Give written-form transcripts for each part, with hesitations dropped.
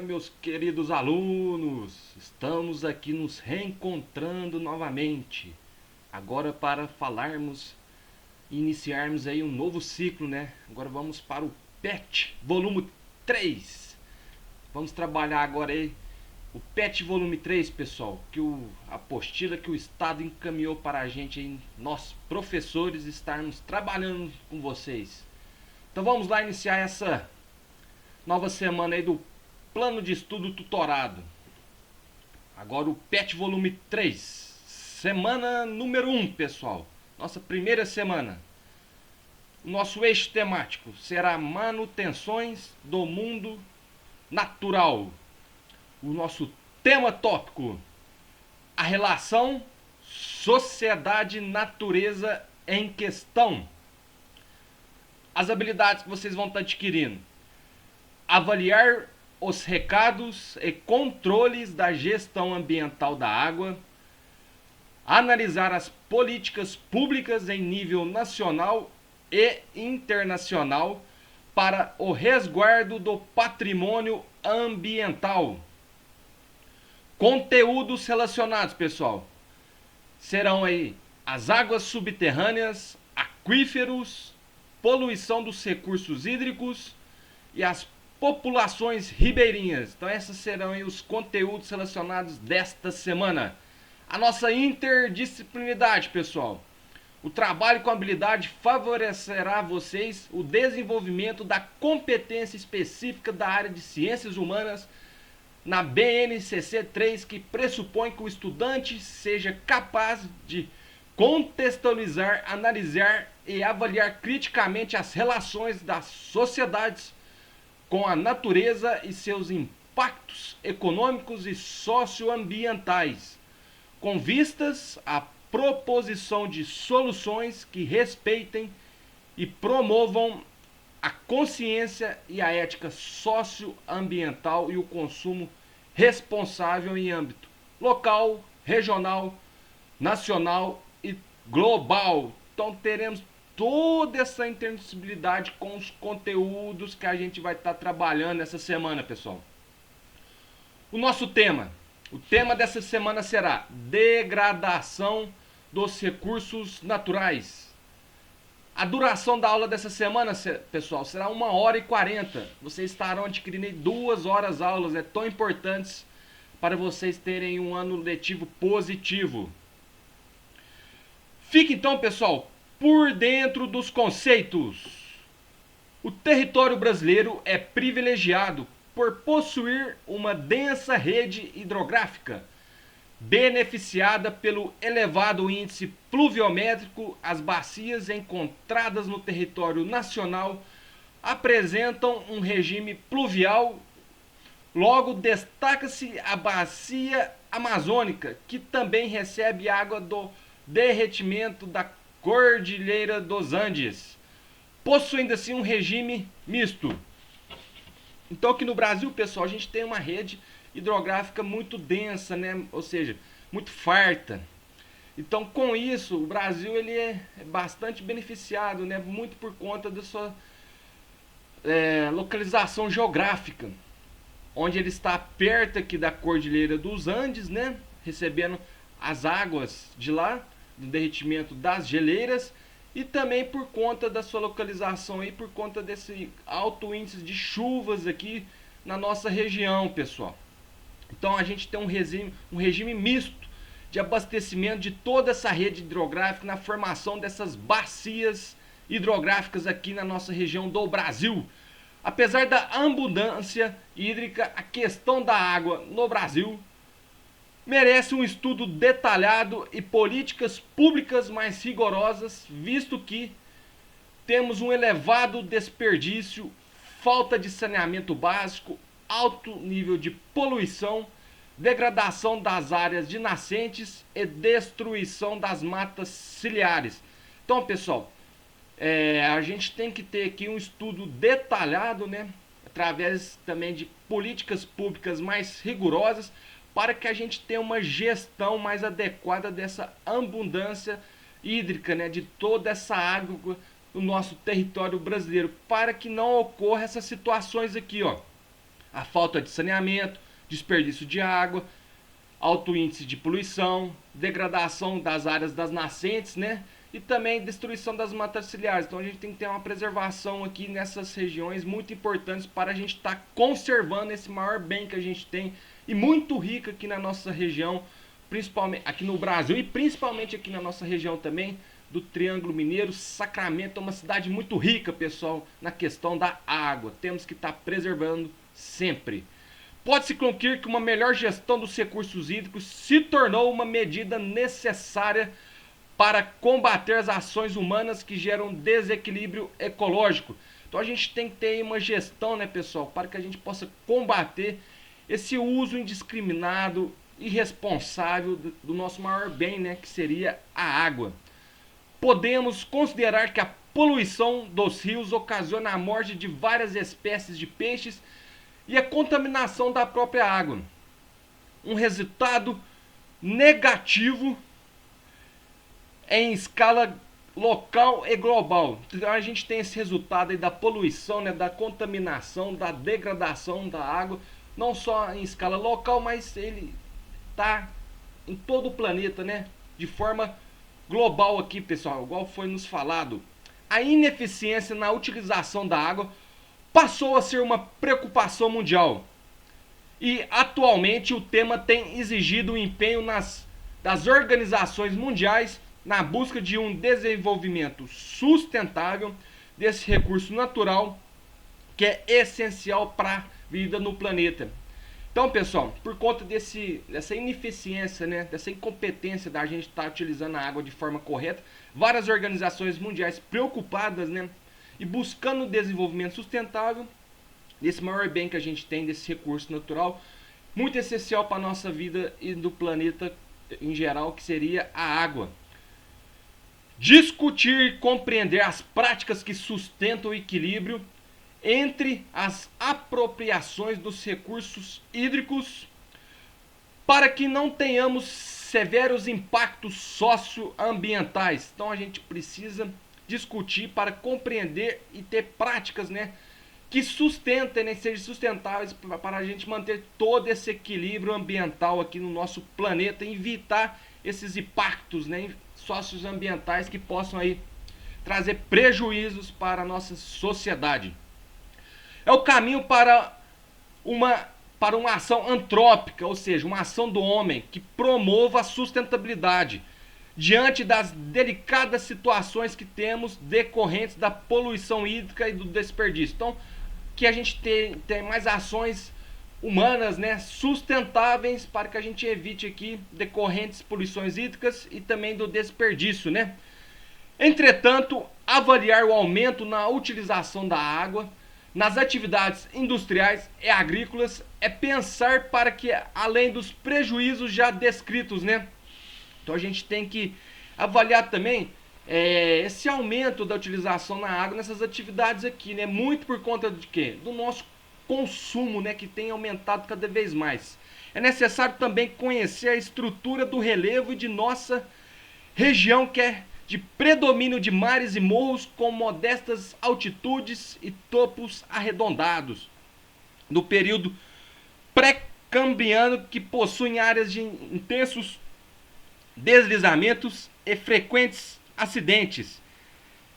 meus queridos alunos! Estamos aqui nos reencontrando novamente. Agora para falarmos, iniciarmos aí um novo ciclo, né? Agora vamos para o PET, volume 3. Vamos trabalhar agora aí o PET volume 3, pessoal, a apostila que o Estado encaminhou para a gente aí, nós professores estarmos trabalhando com vocês. Então vamos lá iniciar essa nova semana aí do plano de estudo tutorado. Agora o PET volume 3. Semana número 1, pessoal. Nossa primeira semana. O nosso eixo temático será manutenções do mundo natural. O nosso tema tópico: a relação sociedade-natureza em questão. As habilidades que vocês vão estar adquirindo: avaliar os recados e controles da gestão ambiental da água, analisar as políticas públicas em nível nacional e internacional para o resguardo do patrimônio ambiental. Conteúdos relacionados, pessoal, serão aí as águas subterrâneas, aquíferos, poluição dos recursos hídricos e as populações ribeirinhas. Então esses serão aí os conteúdos relacionados desta semana. A nossa interdisciplinaridade, pessoal. O trabalho com habilidade favorecerá a vocês o desenvolvimento da competência específica da área de ciências humanas na BNCC 3, que pressupõe que o estudante seja capaz de contextualizar, analisar e avaliar criticamente as relações das sociedades com a natureza e seus impactos econômicos e socioambientais, com vistas à proposição de soluções que respeitem e promovam a consciência e a ética socioambiental e o consumo responsável em âmbito local, regional, nacional e global. Então teremos toda essa interdisciplinaridade com os conteúdos que a gente vai estar trabalhando essa semana, pessoal. O nosso tema, o tema dessa semana será degradação dos recursos naturais. A duração da aula dessa semana, pessoal, será 1h40. Vocês estarão adquirindo 2 horas aulas, tão importantes para vocês terem um ano letivo positivo. Fique então, pessoal, por dentro dos conceitos. O território brasileiro é privilegiado por possuir uma densa rede hidrográfica, beneficiada pelo elevado índice pluviométrico. As bacias encontradas no território nacional apresentam um regime pluvial. Logo, destaca-se a bacia amazônica, que também recebe água do derretimento da Cordilheira dos Andes, possuindo assim um regime misto. Então aqui no Brasil, pessoal, a gente tem uma rede hidrográfica muito densa, né? Ou seja, muito farta. Então com isso o Brasil ele é bastante beneficiado, né? Muito por conta da sua localização geográfica, onde ele está perto aqui da Cordilheira dos Andes, né? Recebendo as águas de lá, do derretimento das geleiras, e também por conta da sua localização aí, por conta desse alto índice de chuvas aqui na nossa região, pessoal. Então a gente tem um regime misto de abastecimento de toda essa rede hidrográfica na formação dessas bacias hidrográficas aqui na nossa região do Brasil. Apesar da abundância hídrica, a questão da água no Brasil merece um estudo detalhado e políticas públicas mais rigorosas, visto que temos um elevado desperdício, falta de saneamento básico, alto nível de poluição, degradação das áreas de nascentes e destruição das matas ciliares. Então, pessoal, a gente tem que ter aqui um estudo detalhado, né, através também de políticas públicas mais rigorosas, para que a gente tenha uma gestão mais adequada dessa abundância hídrica, né, de toda essa água no nosso território brasileiro, para que não ocorra essas situações aqui, ó, a falta de saneamento, desperdício de água, alto índice de poluição, degradação das áreas das nascentes, né? E também destruição das matas ciliares. Então a gente tem que ter uma preservação aqui nessas regiões muito importantes para a gente estar conservando esse maior bem que a gente tem e muito rico aqui na nossa região, principalmente aqui no Brasil e principalmente aqui na nossa região também do Triângulo Mineiro. Sacramento é uma cidade muito rica, pessoal, na questão da água. Temos que estar preservando sempre. Pode-se concluir que uma melhor gestão dos recursos hídricos se tornou uma medida necessária para combater as ações humanas que geram desequilíbrio ecológico. Então a gente tem que ter uma gestão, né, pessoal, para que a gente possa combater esse uso indiscriminado, irresponsável do nosso maior bem, né, que seria a água. Podemos considerar que a poluição dos rios ocasiona a morte de várias espécies de peixes e a contaminação da própria água. Um resultado negativo em escala local e global. Então a gente tem esse resultado aí da poluição, né, da contaminação, da degradação da água, não só em escala local, mas ele está em todo o planeta, né, de forma global aqui, pessoal, igual foi nos falado. A ineficiência na utilização da água passou a ser uma preocupação mundial. E atualmente o tema tem exigido o empenho das organizações mundiais na busca de um desenvolvimento sustentável desse recurso natural que é essencial para a vida no planeta. Então, pessoal, por conta dessa ineficiência, né, dessa incompetência da gente estar utilizando a água de forma correta, várias organizações mundiais preocupadas, né, e buscando o desenvolvimento sustentável desse maior bem que a gente tem, desse recurso natural, muito essencial para a nossa vida e do planeta em geral, que seria a água. Discutir e compreender as práticas que sustentam o equilíbrio entre as apropriações dos recursos hídricos para que não tenhamos severos impactos socioambientais. Então a gente precisa discutir para compreender e ter práticas, né, que sustentem, né, sejam sustentáveis para a gente manter todo esse equilíbrio ambiental aqui no nosso planeta e evitar esses impactos, né, socioambientais que possam aí trazer prejuízos para a nossa sociedade. É o caminho para uma ação antrópica, ou seja, uma ação do homem que promova a sustentabilidade diante das delicadas situações que temos decorrentes da poluição hídrica e do desperdício. Então, que a gente tem mais ações humanas, né, sustentáveis para que a gente evite aqui decorrentes poluições hídricas e também do desperdício, né? Entretanto, avaliar o aumento na utilização da água nas atividades industriais e agrícolas é pensar para que, além dos prejuízos já descritos, né? Então a gente tem que avaliar também esse aumento da utilização na água nessas atividades aqui, né? Muito por conta de quê? Do nosso consumo, né, que tem aumentado cada vez mais. É necessário também conhecer a estrutura do relevo de nossa região, que é de predomínio de mares e morros com modestas altitudes e topos arredondados, do período pré-cambriano, que possuem áreas de intensos deslizamentos e frequentes acidentes,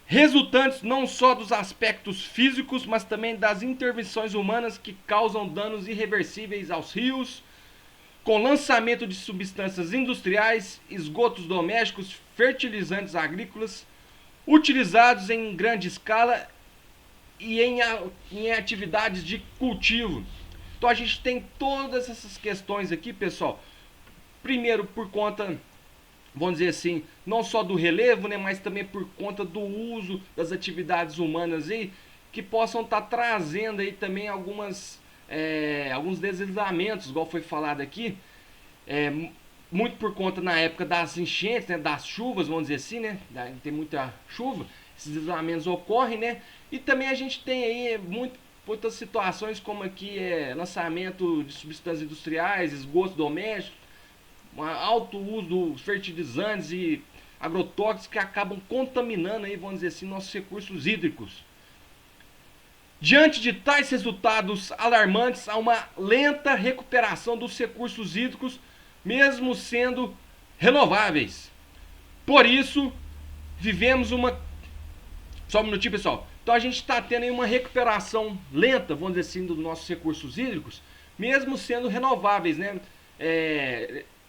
resultantes não só dos aspectos físicos, mas também das intervenções humanas que causam danos irreversíveis aos rios, com lançamento de substâncias industriais, esgotos domésticos, fertilizantes agrícolas, utilizados em grande escala e em atividades de cultivo. Então a gente tem todas essas questões aqui, pessoal. Primeiro, por conta, vamos dizer assim, não só do relevo, né, mas também por conta do uso das atividades humanas aí, que possam estar trazendo aí também alguns deslizamentos, igual foi falado aqui, muito por conta na época das enchentes, né, das chuvas, vamos dizer assim, né, tem muita chuva, esses deslizamentos ocorrem, né, e também a gente tem aí muitas situações como aqui lançamento de substâncias industriais, esgoto doméstico, um alto uso dos fertilizantes e agrotóxicos que acabam contaminando aí, vamos dizer assim, nossos recursos hídricos. Diante de tais resultados alarmantes, há uma lenta recuperação dos recursos hídricos, mesmo sendo renováveis. Por isso, vivemos uma... Só um minutinho, pessoal. Então a gente está tendo aí uma recuperação lenta, vamos dizer assim, dos nossos recursos hídricos, mesmo sendo renováveis, né?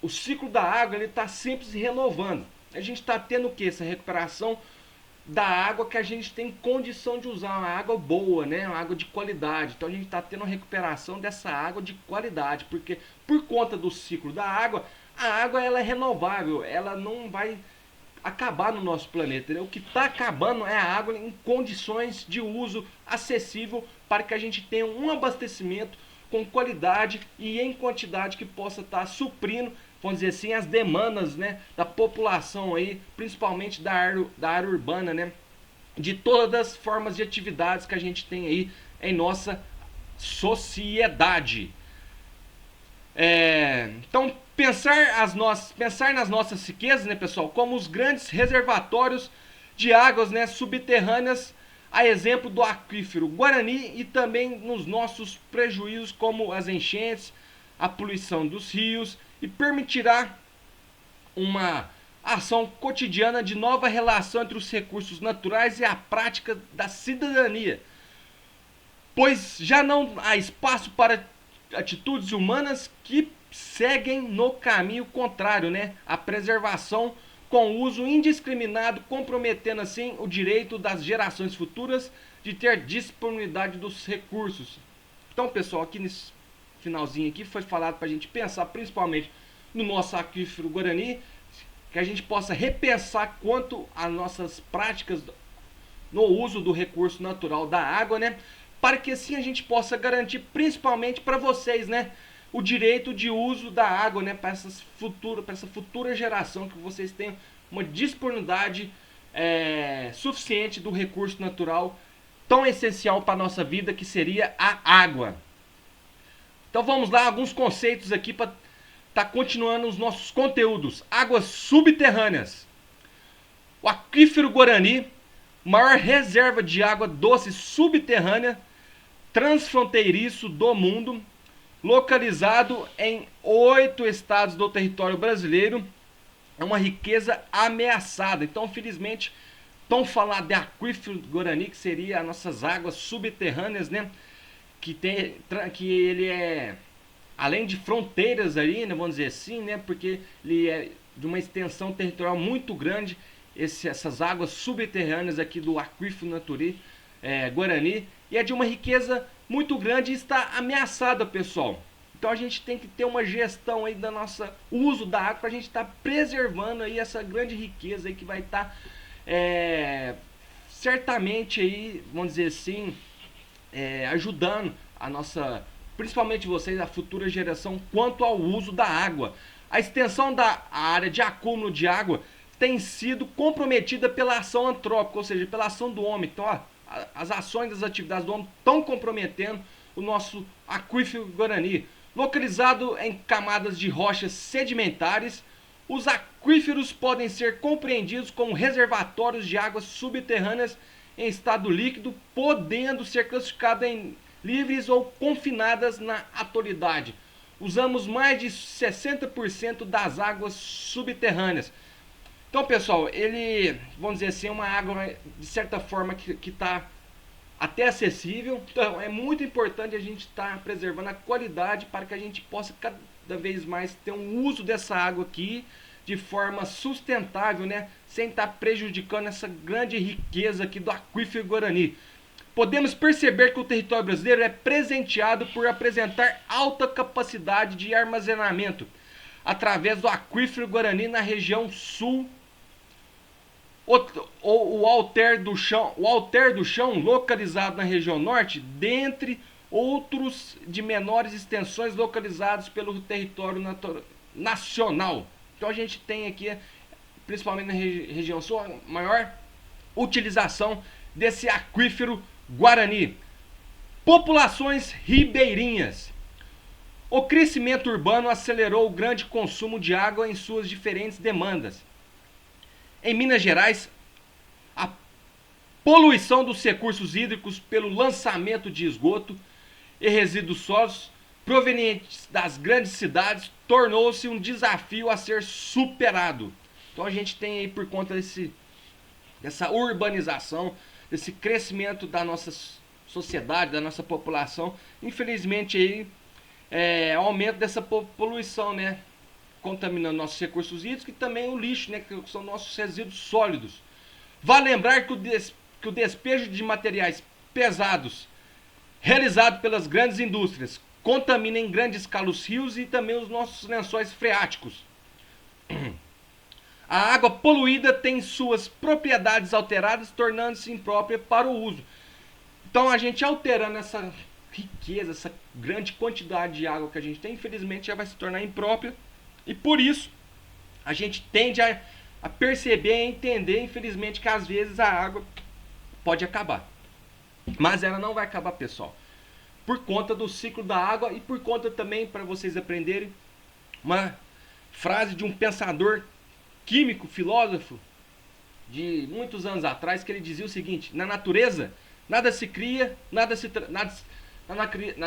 O ciclo da água está sempre se renovando. A gente está tendo o que? Essa recuperação da água que a gente tem condição de usar, uma água boa, né? Uma água de qualidade. Então a gente está tendo uma recuperação dessa água de qualidade, porque por conta do ciclo da água, a água ela é renovável, ela não vai acabar no nosso planeta. Né? O que está acabando é a água em condições de uso acessível para que a gente tenha um abastecimento com qualidade e em quantidade que possa estar suprindo, vamos dizer assim, as demandas, né, da população aí, principalmente da área urbana, né, de todas as formas de atividades que a gente tem aí em nossa sociedade. Então, pensar nas nossas riquezas, né, pessoal, como os grandes reservatórios de águas, né, subterrâneas, a exemplo do aquífero Guarani, e também nos nossos prejuízos como as enchentes, a poluição dos rios, e permitirá uma ação cotidiana de nova relação entre os recursos naturais e a prática da cidadania, pois já não há espaço para atitudes humanas que seguem no caminho contrário, né? A preservação com uso indiscriminado, comprometendo assim o direito das gerações futuras de ter disponibilidade dos recursos. Então, pessoal, aqui nesse finalzinho aqui foi falado para a gente pensar principalmente no nosso aquífero Guarani, que a gente possa repensar quanto às nossas práticas no uso do recurso natural da água, né? Para que assim a gente possa garantir, principalmente para vocês, né, o direito de uso da água, né, para essa futura geração, que vocês tenham uma disponibilidade suficiente do recurso natural tão essencial para a nossa vida, que seria a água. Então vamos lá, alguns conceitos aqui para estar continuando os nossos conteúdos. Águas subterrâneas. O aquífero Guarani, maior reserva de água doce subterrânea transfronteiriço do mundo, localizado em 8 estados do território brasileiro, é uma riqueza ameaçada. Então, felizmente, estão falando de aquífero Guarani, que seria as nossas águas subterrâneas, né? Que ele é, além de fronteiras ali, né, vamos dizer assim, né? Porque ele é de uma extensão territorial muito grande. Essas águas subterrâneas aqui do aquífero Guarani, e é de uma riqueza muito grande e está ameaçada, pessoal. Então a gente tem que ter uma gestão aí da nossa uso da água, para a gente estar preservando aí essa grande riqueza aí que vai estar certamente aí, vamos dizer assim, ajudando a nossa, principalmente vocês, a futura geração, quanto ao uso da água. A extensão da área de acúmulo de água tem sido comprometida pela ação antrópica, ou seja, pela ação do homem. Então, ó, as ações das atividades do homem estão comprometendo o nosso aquífero Guarani. Localizado em camadas de rochas sedimentares, os aquíferos podem ser compreendidos como reservatórios de águas subterrâneas em estado líquido, podendo ser classificadas em livres ou confinadas na atualidade. Usamos mais de 60% das águas subterrâneas. Então, pessoal, ele, vamos dizer assim, é uma água de certa forma que está até acessível. Então, é muito importante a gente estar preservando a qualidade para que a gente possa cada vez mais ter um uso dessa água aqui de forma sustentável, né? Sem estar prejudicando essa grande riqueza aqui do aquífero Guarani. Podemos perceber que o território brasileiro é presenteado por apresentar alta capacidade de armazenamento através do aquífero Guarani na região sul. O alter do chão, localizado na região norte, dentre outros de menores extensões localizados pelo território nacional. Então a gente tem aqui, principalmente na região sul, a maior utilização desse aquífero Guarani. Populações ribeirinhas. O crescimento urbano acelerou o grande consumo de água em suas diferentes demandas. Em Minas Gerais, poluição dos recursos hídricos pelo lançamento de esgoto e resíduos sólidos provenientes das grandes cidades tornou-se um desafio a ser superado. Então a gente tem aí, por conta dessa urbanização, desse crescimento da nossa sociedade, da nossa população, infelizmente aí aumento dessa poluição, né, contaminando nossos recursos hídricos e também o lixo, né, que são nossos resíduos sólidos. Vale lembrar que o despejo de materiais pesados realizado pelas grandes indústrias contamina em grande escala os rios e também os nossos lençóis freáticos. A água poluída tem suas propriedades alteradas, tornando-se imprópria para o uso. Então a gente alterando essa riqueza, essa grande quantidade de água que a gente tem, infelizmente já vai se tornar imprópria. E por isso a gente tende a perceber e entender, infelizmente, que às vezes a água pode acabar. Mas ela não vai acabar, pessoal. Por conta do ciclo da água e por conta também, para vocês aprenderem, uma frase de um pensador químico, filósofo, de muitos anos atrás, que ele dizia o seguinte: na natureza nada se cria, na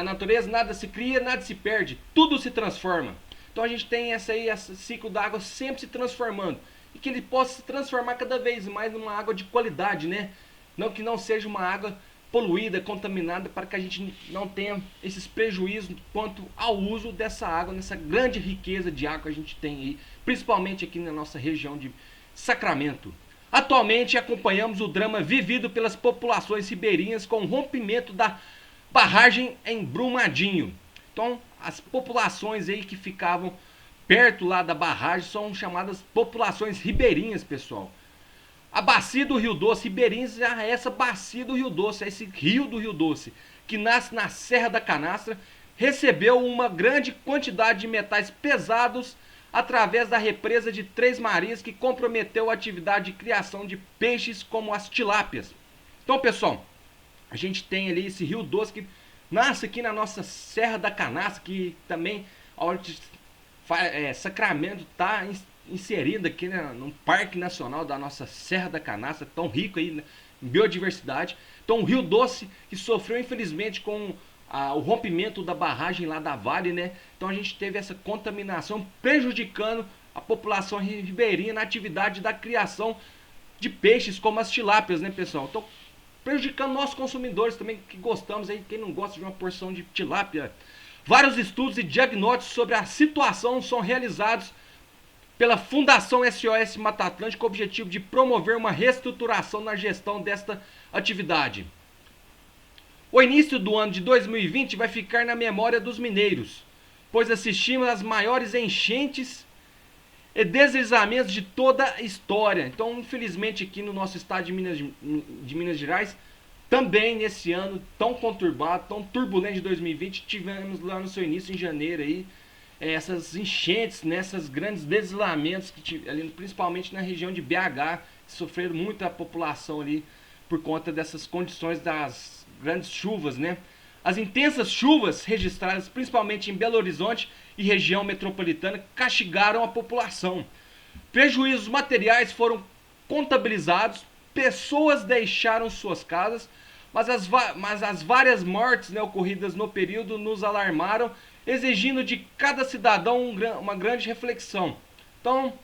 natureza nada se cria, nada se perde, tudo se transforma. Então a gente tem esse ciclo da água sempre se transformando, e que ele possa se transformar cada vez mais numa água de qualidade, né? Não que não seja uma água poluída, contaminada, para que a gente não tenha esses prejuízos quanto ao uso dessa água, nessa grande riqueza de água que a gente tem aí, principalmente aqui na nossa região de Sacramento. Atualmente acompanhamos o drama vivido pelas populações ribeirinhas com o rompimento da barragem em Brumadinho. Então, as populações aí que ficavam perto lá da barragem são chamadas populações ribeirinhas, pessoal. A bacia do Rio Doce, ribeirinhos, é essa bacia do Rio Doce, é esse rio do Rio Doce, que nasce na Serra da Canastra, recebeu uma grande quantidade de metais pesados através da represa de Três Marias, que comprometeu a atividade de criação de peixes como as tilápias. Então, pessoal, a gente tem ali esse Rio Doce que nasce aqui na nossa Serra da Canastra, que também onde Sacramento está inserido aqui, né, no Parque Nacional da nossa Serra da Canastra, tão rico aí, né, em biodiversidade. Então o Rio Doce, que sofreu infelizmente com o rompimento da barragem lá da Vale, né? Então a gente teve essa contaminação prejudicando a população ribeirinha na atividade da criação de peixes como as tilápias, né, pessoal? Então prejudicando nós consumidores também, que gostamos aí, quem não gosta de uma porção de tilápia. Vários estudos e diagnósticos sobre a situação são realizados pela Fundação SOS Mata Atlântica, com o objetivo de promover uma reestruturação na gestão desta atividade. O início do ano de 2020 vai ficar na memória dos mineiros, pois assistimos às maiores enchentes e deslizamentos de toda a história. Então, infelizmente, aqui no nosso estado de Minas Gerais, também nesse ano tão conturbado, tão turbulento de 2020, tivemos lá no seu início, em janeiro, aí, essas enchentes, nessas grandes deslizamentos, ali, principalmente na região de BH, sofreram muito a população ali por conta dessas condições das grandes chuvas, né? As intensas chuvas registradas principalmente em Belo Horizonte e região metropolitana castigaram a população. Prejuízos materiais foram contabilizados, pessoas deixaram suas casas, mas as várias mortes, né, ocorridas no período nos alarmaram, exigindo de cada cidadão uma grande reflexão. Então,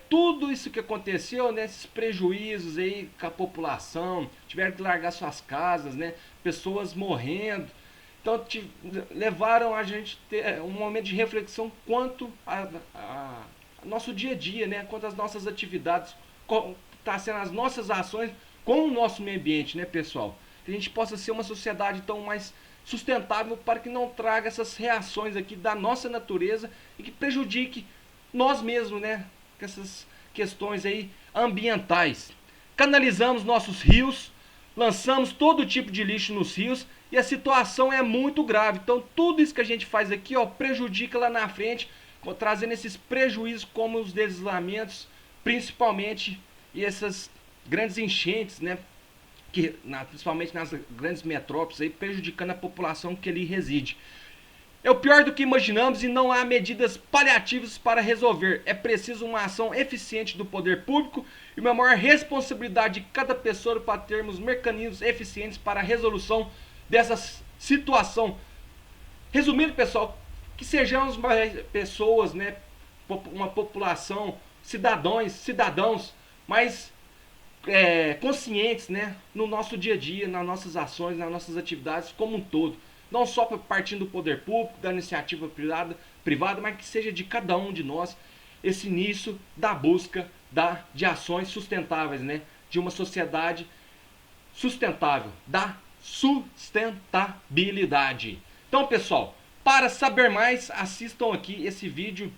tudo isso que aconteceu, né, esses prejuízos aí com a população, tiveram que largar suas casas, né, pessoas morrendo. Então, levaram a gente a ter um momento de reflexão quanto a nosso dia a dia, né, quanto às nossas atividades, tá sendo as nossas ações com o nosso meio ambiente, né, pessoal? Que a gente possa ser uma sociedade então mais sustentável, para que não traga essas reações aqui da nossa natureza e que prejudique nós mesmos, né, com essas questões aí ambientais. Canalizamos nossos rios, lançamos todo tipo de lixo nos rios e a situação é muito grave. Então tudo isso que a gente faz aqui, ó, prejudica lá na frente, trazendo esses prejuízos como os deslizamentos, principalmente, e essas grandes enchentes, né, principalmente nas grandes metrópoles, aí, prejudicando a população que ali reside. É o pior do que imaginamos e não há medidas paliativas para resolver. É preciso uma ação eficiente do poder público e uma maior responsabilidade de cada pessoa para termos mecanismos eficientes para a resolução dessa situação. Resumindo, pessoal, que sejamos pessoas, né, uma população, cidadãos mais conscientes, né, no nosso dia a dia, nas nossas ações, nas nossas atividades como um todo. Não só partindo do poder público, da iniciativa privada, mas que seja de cada um de nós esse início da busca de ações sustentáveis, né, de uma sociedade sustentável, da sustentabilidade. Então, pessoal, para saber mais, assistam aqui esse vídeo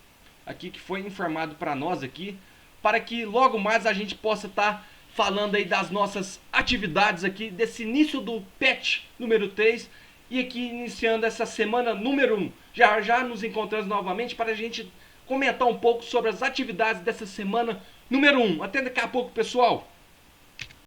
aqui que foi informado para nós aqui, para que logo mais a gente possa estar falando aí das nossas atividades aqui, desse início do PET número 3 e aqui iniciando essa semana número 1. Já nos encontramos novamente para a gente comentar um pouco sobre as atividades dessa semana número 1. Até daqui a pouco, pessoal!